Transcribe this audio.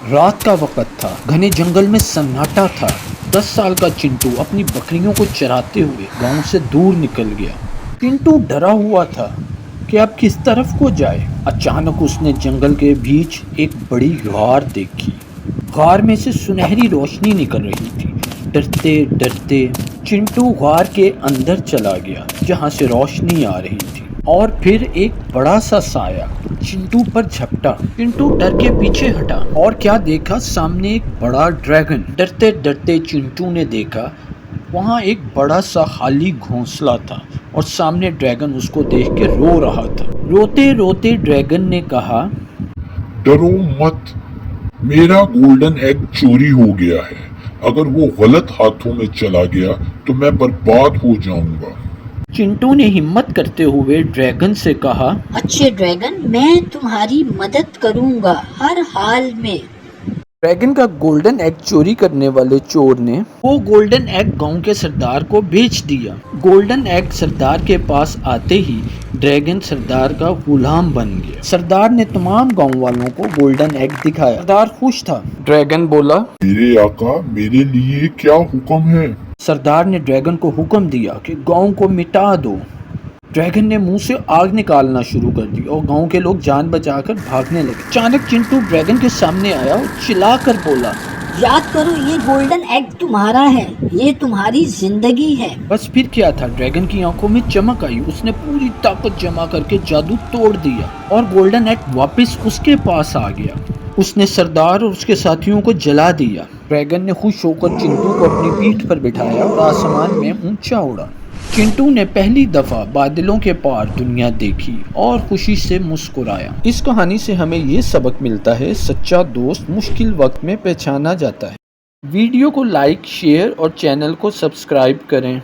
रात का वक़्त था, घने जंगल में सन्नाटा था। 10 साल का चिंटू अपनी बकरियों को चराते हुए गांव से दूर निकल गया। चिंटू डरा हुआ था कि अब किस तरफ को जाए। अचानक उसने जंगल के बीच एक बड़ी गार देखी। गार में से सुनहरी रोशनी निकल रही थी। डरते डरते चिंटू गार के अंदर चला गया जहां से रोशनी आ रही थी, और फिर एक बड़ा सा साया चिंटू पर झपटा। चिंटू डर के पीछे हटा और क्या देखा, सामने एक बड़ा ड्रैगन। डरते डरते चिंटू ने देखा वहाँ एक बड़ा सा खाली घोंसला था और सामने ड्रैगन उसको देख के रो रहा था। रोते रोते ड्रैगन ने कहा, डरो मत, मेरा गोल्डन एग चोरी हो गया है। अगर वो गलत हाथों में चला गया तो मैं बर्बाद हो जाऊंगा। चिंटू ने हिम्मत करते हुए ड्रैगन से कहा, अच्छे ड्रैगन, मैं तुम्हारी मदद करूंगा हर हाल में। ड्रैगन का गोल्डन एग चोरी करने वाले चोर ने वो गोल्डन एग गांव के सरदार को बेच दिया। गोल्डन एग सरदार के पास आते ही ड्रैगन सरदार का गुलाम बन गया। सरदार ने तमाम गांव वालों को गोल्डन एग दिखाया। सरदार खुश था। ड्रैगन बोला, मेरे आका, मेरे लिए क्या हुक्म है? सरदार ने ड्रैगन को हुक्म दिया कि गांव को मिटा दो। ड्रैगन ने मुंह से आग निकालना शुरू कर दी और गांव के लोग जान बचाकर भागने लगे। अचानक चिंटू ड्रैगन के सामने आया और चिल्लाकर बोला, याद करो, ये गोल्डन एग तुम्हारा है, ये तुम्हारी जिंदगी है। बस फिर क्या था, ड्रैगन की आंखों में चमक आई। उसने पूरी ताकत जमा करके जादू तोड़ दिया और गोल्डन एग वापस उसके पास आ गया। उसने सरदार और उसके साथियों को जला दिया। ड्रैगन ने खुश होकर चिंटू को अपनी पीठ पर बिठाया और आसमान में ऊंचा उड़ा। चिंटू ने पहली दफा बादलों के पार दुनिया देखी और खुशी से मुस्कुराया। इस कहानी से हमें ये सबक मिलता है, सच्चा दोस्त मुश्किल वक्त में पहचाना जाता है। वीडियो को लाइक, शेयर और चैनल को सब्सक्राइब करें।